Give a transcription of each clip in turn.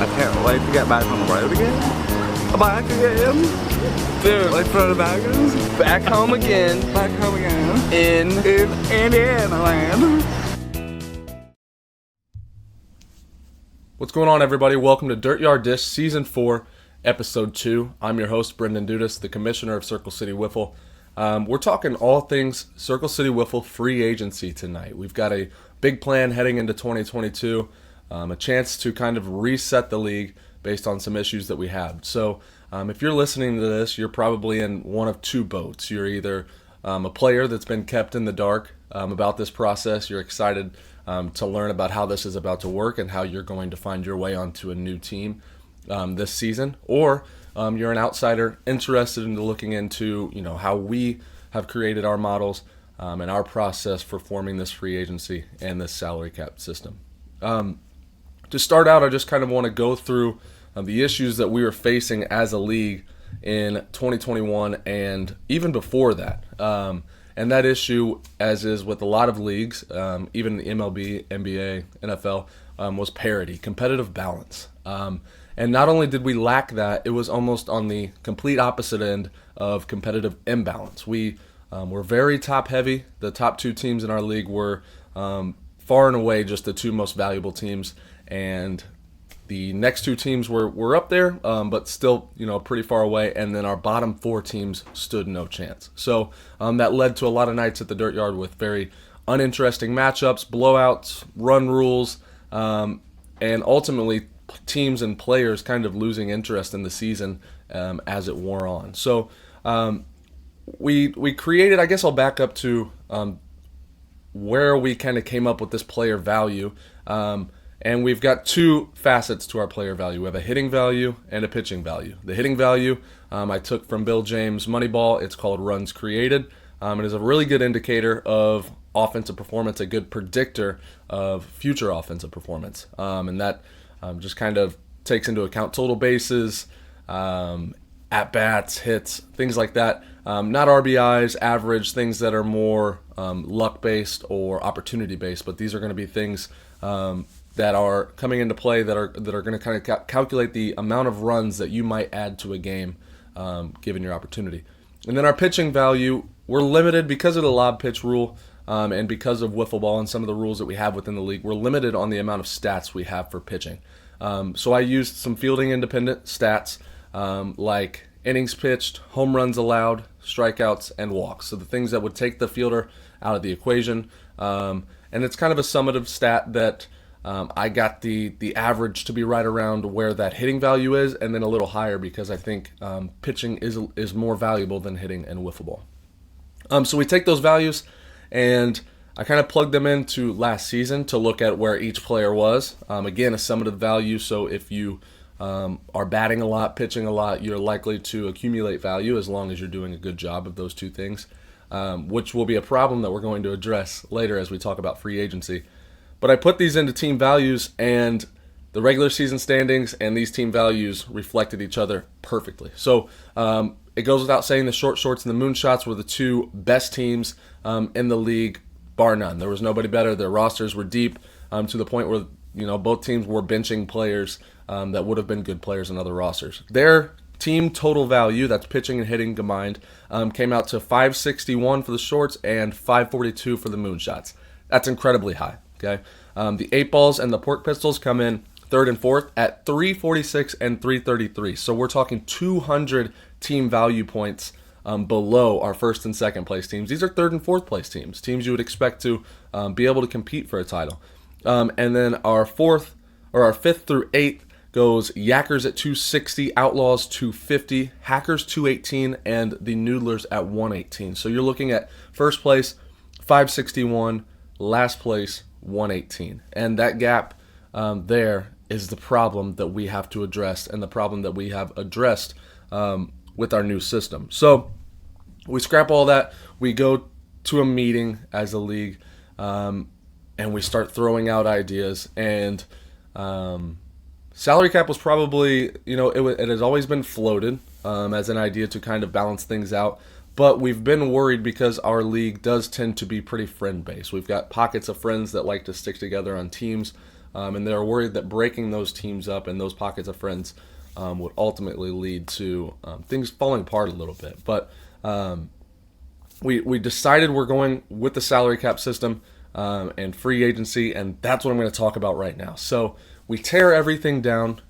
I can't wait to get back on the road again. Back again. Dude, like for the baggers. Back home again. Back home again. In Indiana land. What's going on, everybody? Welcome to Dirtyard Dish Season 4, Episode 2. I'm your host, Brendan Dudas, the Commissioner of Circle City Wiffle. We're talking all things Circle City Wiffle free agency tonight. We've got a big plan heading into 2022, a chance to kind of reset the league based on some issues that we have. So if you're listening to this, you're probably in one of two boats. You're either a player that's been kept in the dark about this process. You're excited to learn about how this is about to work and how you're going to find your way onto a new team this season, or you're an outsider interested in looking into how we have created our models and our process for forming this free agency and this salary cap system. To start out, I just kind of want to go through the issues that we were facing as a league in 2021 and even before that. And that issue, as is with a lot of leagues, even the MLB, NBA, NFL, was parity, competitive balance. And not only did we lack that, it was almost on the complete opposite end of competitive imbalance. We were very top-heavy. The top two teams in our league were far and away just the two most valuable teams, and the next two teams were up there, but still, pretty far away. And then our bottom four teams stood no chance. So that led to a lot of nights at the Dirtyard with very uninteresting matchups, blowouts, run rules, and ultimately teams and players kind of losing interest in the season as it wore on. So we created, I guess I'll back up to where we kind of came up with this player value. And we've got two facets to our player value. We have a hitting value and a pitching value. The hitting value I took from Bill James' Moneyball. It's called runs created. It is a really good indicator of offensive performance, a good predictor of future offensive performance. And that just kind of takes into account total bases, at-bats, hits, things like that. Not RBIs, average, things that are more luck-based or opportunity-based, but these are going to be things that are coming into play that are going to kind of calculate the amount of runs that you might add to a game given your opportunity. And then our pitching value, we're limited because of the lob pitch rule and because of wiffle ball and some of the rules that we have within the league. We're limited on the amount of stats we have for pitching. So I used some fielding independent stats like innings pitched, home runs allowed, strikeouts, and walks. So the things that would take the fielder out of the equation. And it's kind of a summative stat that I got the average to be right around where that hitting value is, and then a little higher because I think pitching is more valuable than hitting and wiffle ball. So we take those values, and I kind of plugged them into last season to look at where each player was. Again, a summative value, so if you are batting a lot, pitching a lot, you're likely to accumulate value as long as you're doing a good job of those two things, which will be a problem that we're going to address later as we talk about free agency. But I put these into team values, and the regular season standings and these team values reflected each other perfectly. So it goes without saying the short shorts and the moonshots were the two best teams in the league, bar none. There was nobody better. Their rosters were deep to the point where both teams were benching players that would have been good players in other rosters. Their team total value, that's pitching and hitting combined, came out to 561 for the shorts and 542 for the moonshots. That's incredibly high. Okay, the 8-balls and the pork pistols come in third and fourth at 346 and 333. So we're talking 200 team value points below our first and second place teams. These are third and fourth place teams you would expect to be able to compete for a title. And then our fifth through eighth goes Yackers at 260, Outlaws 250, Hackers 218, and the Noodlers at 118. So you're looking at first place 561, last place 118, and that gap there is the problem that we have to address, and the problem that we have addressed with our new system. So we scrap all that, we go to a meeting as a league, and we start throwing out ideas, and salary cap was probably, it has always been floated as an idea to kind of balance things out. But we've been worried because our league does tend to be pretty friend-based. We've got pockets of friends that like to stick together on teams, and they're worried that breaking those teams up and those pockets of friends would ultimately lead to things falling apart a little bit. But we decided we're going with the salary cap system and free agency, and that's what I'm going to talk about right now. So we tear everything down.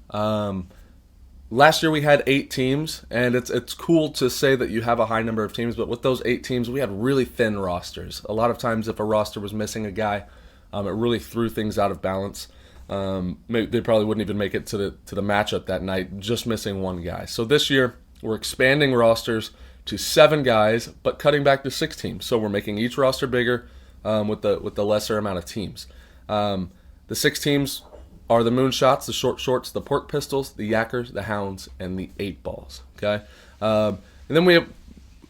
Last year we had 8 teams, and it's cool to say that you have a high number of teams, but with those 8 teams, we had really thin rosters. A lot of times if a roster was missing a guy, it really threw things out of balance. They probably wouldn't even make it to the matchup that night, just missing one guy. So this year, we're expanding rosters to 7 guys, but cutting back to 6 teams. So we're making each roster bigger with the lesser amount of teams. The 6 teams are the Moonshots, the Short Shorts, the Pork Pistols, the Yackers, the Hounds, and the 8 Balls. Okay, and then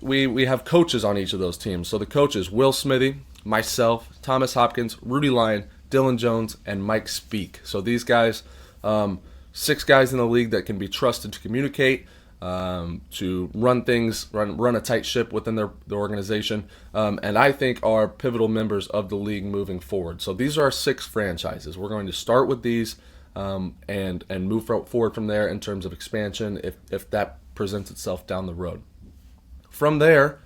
we have coaches on each of those teams. So the coaches: Will Smithy, myself, Thomas Hopkins, Rudy Lyon, Dylan Jones, and Mike Speak. So these guys, 6 guys in the league that can be trusted to communicate, to run things, run a tight ship within their organization, and I think are pivotal members of the league moving forward. So these are our 6 franchises. We're going to start with these and move forward from there in terms of expansion if that presents itself down the road. From there,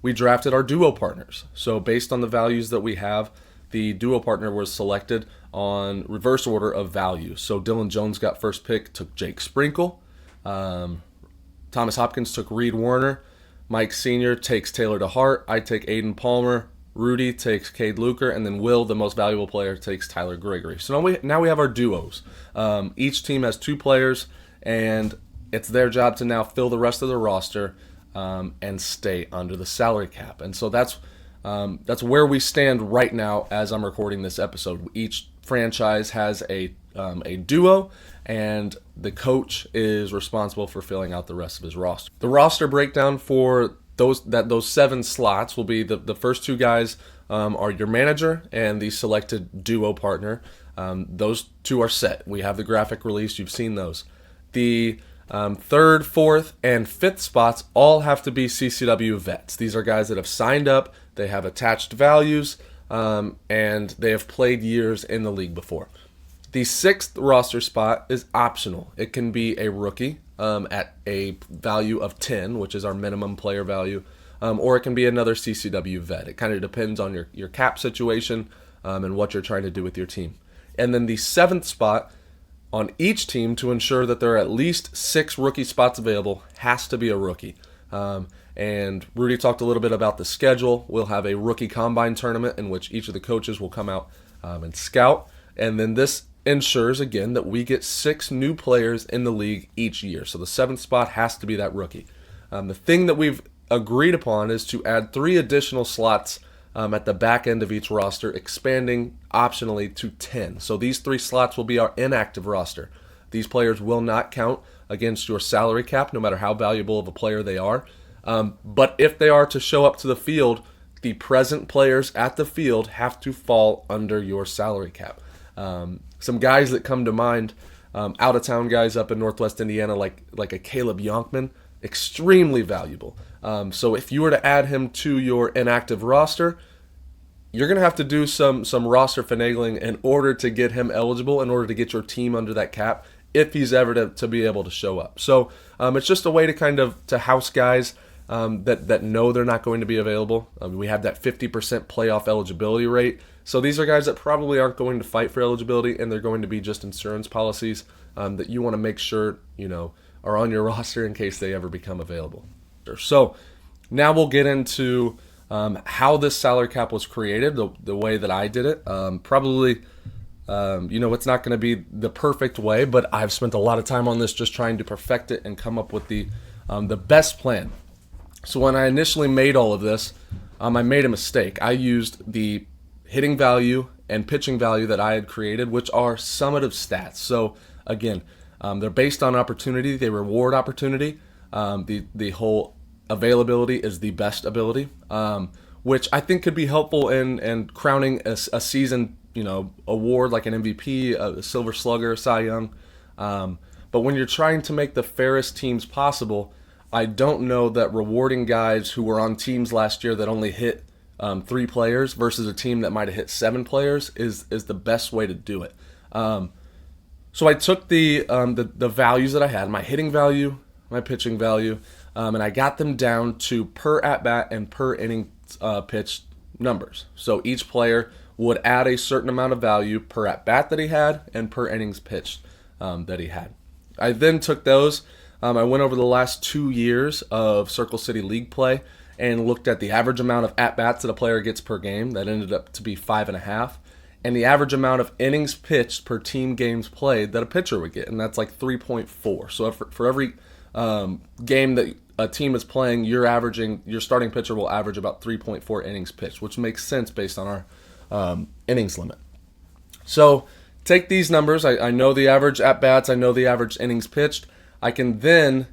we drafted our duo partners. So based on the values that we have, the duo partner was selected on reverse order of value. So Dylan Jones got first pick, took Jake Sprinkle. Thomas Hopkins took Reed Warner. Mike Sr. takes Taylor DeHart. I take Aiden Palmer. Rudy takes Cade Luker. And then Will, the most valuable player, takes Tyler Gregory. So now we have our duos. Each team has 2 players, and it's their job to now fill the rest of the roster and stay under the salary cap. And so that's where we stand right now as I'm recording this episode. Each franchise has a duo, and the coach is responsible for filling out the rest of his roster. The roster breakdown for those 7 slots will be the first 2 guys are your manager and the selected duo partner. Those 2 are set. We have the graphic released. You've seen those. The 3rd, 4th, and 5th spots all have to be CCW vets. These are guys that have signed up, they have attached values, and they have played years in the league before. The 6th roster spot is optional. It can be a rookie at a value of 10, which is our minimum player value, or it can be another CCW vet. It kind of depends on your cap situation and what you're trying to do with your team. And then the 7th spot on each team, to ensure that there are at least 6 rookie spots available, has to be a rookie. And Rudy talked a little bit about the schedule. We'll have a rookie combine tournament in which each of the coaches will come out and scout. And then this ensures, again, that we get 6 new players in the league each year. So the 7th spot has to be that rookie. The thing that we've agreed upon is to add 3 additional slots at the back end of each roster, expanding optionally to 10. So these 3 slots will be our inactive roster. These players will not count against your salary cap, no matter how valuable of a player they are. But if they are to show up to the field, the present players at the field have to fall under your salary cap. Some guys that come to mind, out-of-town guys up in Northwest Indiana, like a Caleb Yonkman, extremely valuable. So if you were to add him to your inactive roster, you're going to have to do some roster finagling in order to get him eligible, in order to get your team under that cap, if he's ever to be able to show up. So it's just a way to kind of to house guys that know they're not going to be available. We have that 50% playoff eligibility rate. So these are guys that probably aren't going to fight for eligibility, and they're going to be just insurance policies that you want to make sure are on your roster in case they ever become available. So now we'll get into how this salary cap was created, the way that I did it. Probably, it's not going to be the perfect way, but I've spent a lot of time on this just trying to perfect it and come up with the best plan. So when I initially made all of this, I made a mistake. I used the hitting value and pitching value that I had created, which are summative stats. So again, they're based on opportunity. They reward opportunity. The whole availability is the best ability, which I think could be helpful in crowning a season, award like an MVP, a Silver Slugger, Cy Young. But when you're trying to make the fairest teams possible, I don't know that rewarding guys who were on teams last year that only hit 3 players versus a team that might have hit 7 players is the best way to do it. So I took the values that I had, my hitting value, my pitching value, and I got them down to per at-bat and per inning pitched numbers. So each player would add a certain amount of value per at-bat that he had and per innings pitched that he had. I then took those, I went over the last 2 years of Circle City League play and looked at the average amount of at-bats that a player gets per game. That ended up to be 5.5. And the average amount of innings pitched per team games played that a pitcher would get, and that's like 3.4. So for every game that a team is playing, your starting pitcher will average about 3.4 innings pitched, which makes sense based on our innings limit. So take these numbers. I know the average at-bats. I know the average innings pitched. I can then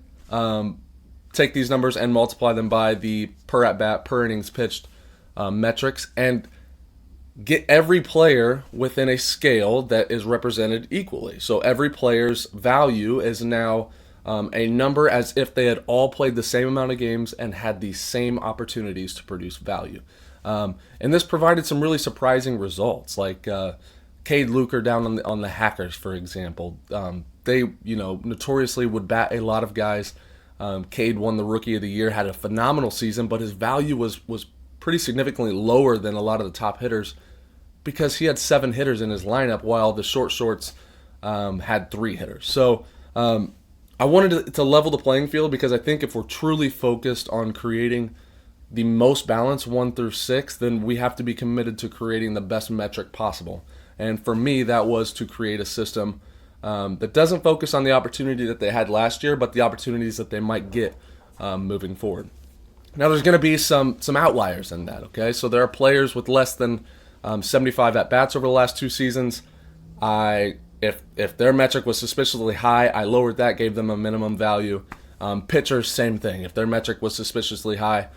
take these numbers and multiply them by the per at-bat, per innings pitched metrics, and get every player within a scale that is represented equally. So every player's value is now a number as if they had all played the same amount of games and had the same opportunities to produce value. And this provided some really surprising results, like Cade Luker down on the Hackers, for example. They notoriously would bat a lot of guys. Cade won the Rookie of the Year, had a phenomenal season, but his value was pretty significantly lower than a lot of the top hitters because he had 7 hitters in his lineup while the shorts had 3 hitters. So I wanted to level the playing field because I think if we're truly focused on creating the most balance 1 through 6, then we have to be committed to creating the best metric possible. And for me, that was to create a system that doesn't focus on the opportunity that they had last year, but the opportunities that they might get moving forward. Now, there's going to be some outliers in that, okay? So there are players with less than 75 at-bats over the last 2 seasons. If their metric was suspiciously high, I lowered that, gave them a minimum value. Pitchers, same thing. If their metric was suspiciously high,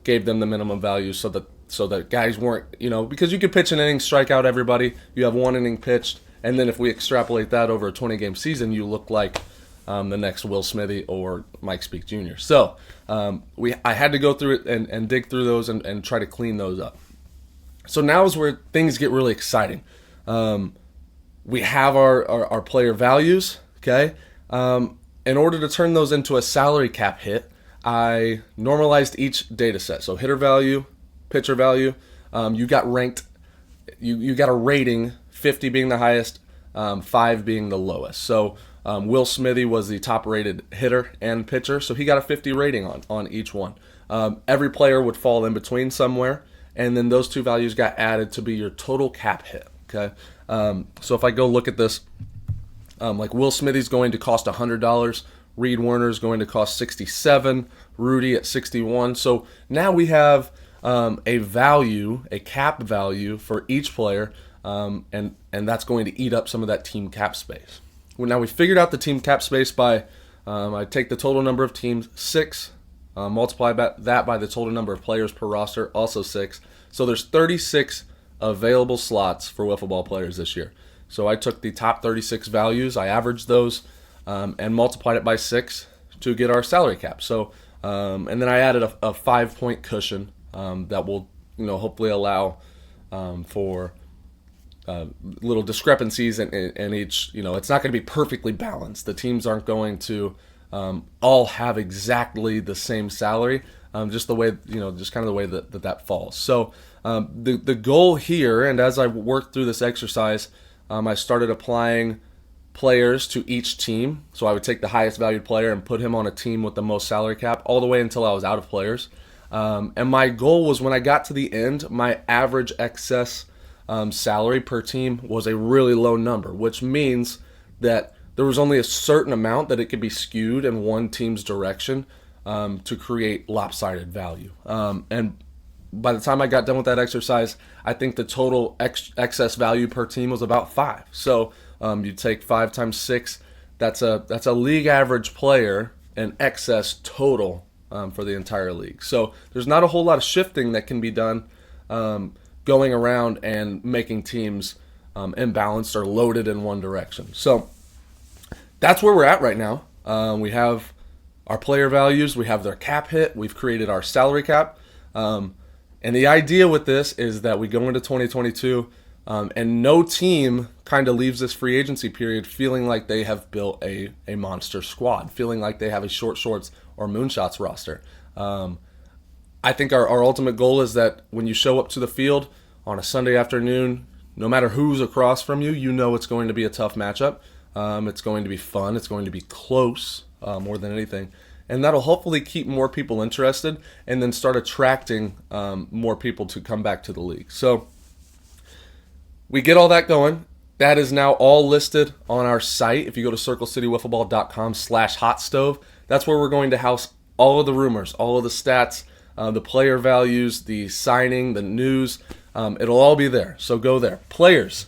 gave them the minimum value so that guys weren't, because you could pitch an inning, strike out everybody. You have 1 inning pitched, and then if we extrapolate that over a 20-game season, you look like the next Will Smithy or Mike Speak Jr. So I had to go through it and dig through those and try to clean those up. So now is where things get really exciting. We have our player values, okay? In order to turn those into a salary cap hit, I normalized each data set. So hitter value, pitcher value, you got ranked, you got a rating, 50 being the highest, 5 being the lowest. So Will Smithy was the top rated hitter and pitcher, so he got a 50 rating on each one. Every player would fall in between somewhere, and then those 2 values got added to be your total cap hit, okay? So if I go look at this, like Will Smithy's going to cost $100, Reed Werner's going to cost $67, Rudy at 61. So now we have a value, a cap value for each player, and that's going to eat up some of that team cap space. Well, now we figured out the team cap space by I take the total number of teams, 6, multiply that by the total number of players per roster, also 6. So there's 36 available slots for wiffle ball players this year. So I took the top 36 values, I averaged those, and multiplied it by 6 to get our salary cap. So, and then I added a 5-point cushion that will, hopefully allow for little discrepancies in each. It's not going to be perfectly balanced. The teams aren't going to all have exactly the same salary. Just the way, just kind of the way that falls. So the goal here, and as I worked through this exercise, I started applying players to each team. So I would take the highest valued player and put him on a team with the most salary cap all the way until I was out of players. And my goal was when I got to the end, my average excess salary per team was a really low number, which means that there was only a certain amount that it could be skewed in one team's direction to create lopsided value. And by the time I got done with that exercise, I think the total excess value per team was about 5. So you take 5 times 6, that's a league average player and excess total for the entire league. So there's not a whole lot of shifting that can be done going around and making teams imbalanced or loaded in one direction. So that's where we're at right now. We have our player values, we have their cap hit, we've created our salary cap. And the idea with this is that we go into 2022 and no team kind of leaves this free agency period feeling like they have built a monster squad, feeling like they have a short shorts or moonshots roster. I think our ultimate goal is that when you show up to the field on a Sunday afternoon, no matter who's across from you, you know it's going to be a tough matchup. It's going to be fun. It's going to be close more than anything. And that'll hopefully keep more people interested and then start attracting more people to come back to the league. So we get all that going. That is now all listed on our site. If you go to circlecitywiffleball.com/hotstove, that's where we're going to house all of the rumors, all of the stats, the player values, the signing, the news. It'll all be there. So go there. Players,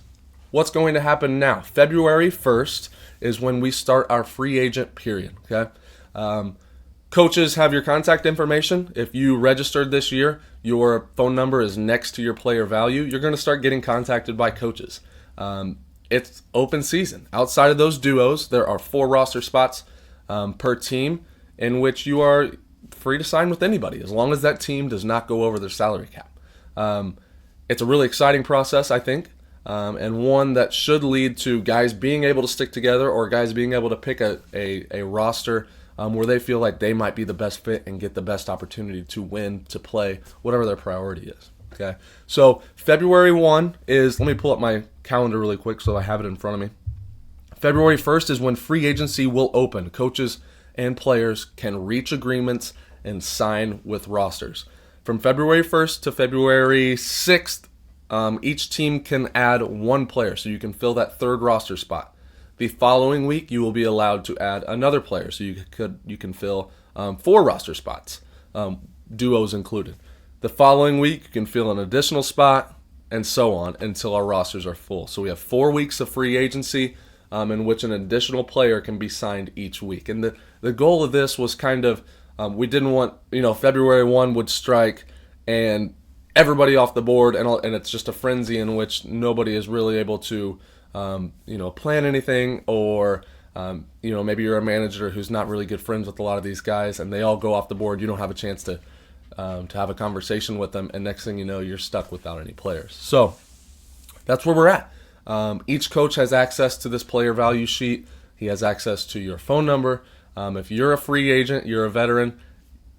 what's going to happen now? February 1st is when we start our free agent period. Okay. Coaches have your contact information. If you registered this year, your phone number is next to your player value. You're going to start getting contacted by coaches. It's open season. Outside of those duos, there are 4 roster spots per team in which you are free to sign with anybody as long as that team does not go over their salary cap. It's a really exciting process, I think, and one that should lead to guys being able to stick together or guys being able to pick a roster where they feel like they might be the best fit and get the best opportunity to win, to play, whatever their priority is. Okay, so February 1 is, let me pull up my calendar really quick so I have it in front of me. February 1st is when free agency will open. Coaches and players can reach agreements and sign with rosters. From February 1st to February 6th, each team can add 1 player, so you can fill that 3rd roster spot. The following week, you will be allowed to add another player, so you can fill 4 roster spots, duos included. The following week, you can fill an additional spot, and so on until our rosters are full. So we have 4 weeks of free agency in which an additional player can be signed each week. And the goal of this was kind of, we didn't want, February 1 would strike and everybody off the board, and it's just a frenzy in which nobody is really able to plan anything, or maybe you're a manager who's not really good friends with a lot of these guys, and they all go off the board. You don't have a chance to have a conversation with them, and next thing you know, you're stuck without any players. So that's where we're at. Each coach has access to this player value sheet. He has access to your phone number. If you're a free agent, you're a veteran,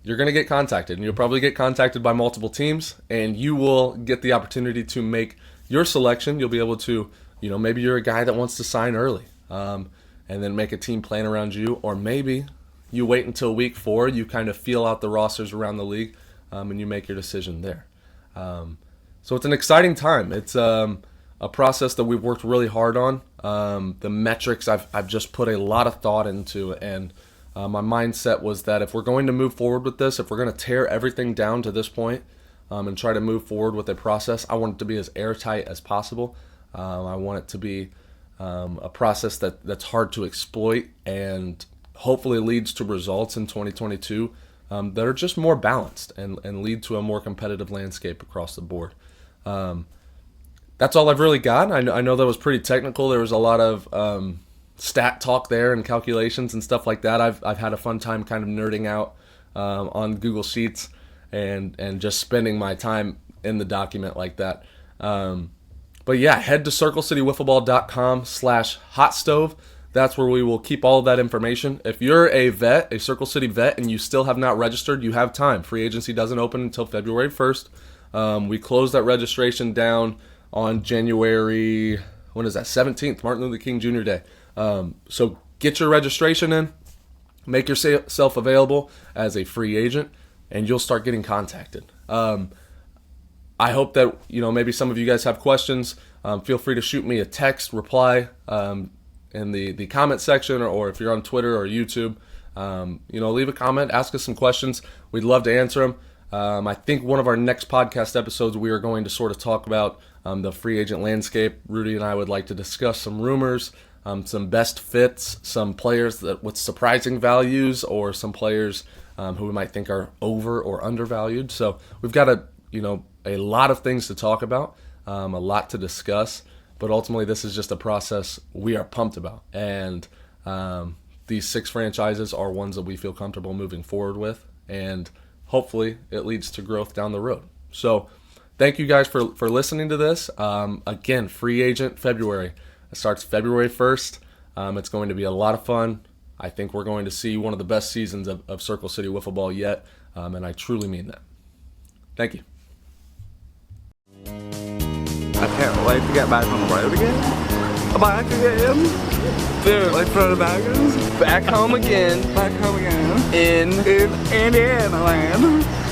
you're going to get contacted, and you'll probably get contacted by multiple teams, and you will get the opportunity to make your selection. You'll be able to, maybe you're a guy that wants to sign early, and then make a team plan around you, or maybe you wait until week 4, you kind of feel out the rosters around the league, and you make your decision there. So it's an exciting time. It's a process that we've worked really hard on. The metrics I've just put a lot of thought into, and my mindset was that if we're going to move forward with this, if we're going to tear everything down to this point, and try to move forward with a process, I want it to be as airtight as possible. I want it to be a process that's hard to exploit and hopefully leads to results in 2022 that are just more balanced and lead to a more competitive landscape across the board. That's all I've really got. I know that was pretty technical. There was a lot of stat talk there and calculations and stuff like that. I've had a fun time kind of nerding out on Google Sheets and just spending my time in the document like that. But yeah, head to circlecitywiffleball.com/hotstove. That's where we will keep all of that information. If you're a vet, a Circle City vet, and you still have not registered, you have time. Free agency doesn't open until February 1st. We close that registration down on January, 17th, Martin Luther King Jr. Day. So get your registration in, make yourself available as a free agent, and you'll start getting contacted. I hope that, maybe some of you guys have questions. Feel free to shoot me a text, reply in the comment section, or if you're on Twitter or YouTube, leave a comment, ask us some questions. We'd love to answer them. I think one of our next podcast episodes, we are going to sort of talk about the free agent landscape. Rudy and I would like to discuss some rumors, some best fits, some players with surprising values, or some players who we might think are over or undervalued. So we've got a lot of things to talk about, a lot to discuss, but ultimately this is just a process we are pumped about. And these 6 franchises are ones that we feel comfortable moving forward with, and hopefully it leads to growth down the road. So thank you guys for listening to this. Again, free agent February. It starts February 1st. It's going to be a lot of fun. I think we're going to see one of the best seasons of Circle City Wiffle Ball yet, and I truly mean that. Thank you. I can't wait to get back on the road again. Back again. Dude, like for the baggers. Back home again. Back home again. In In Indiana land.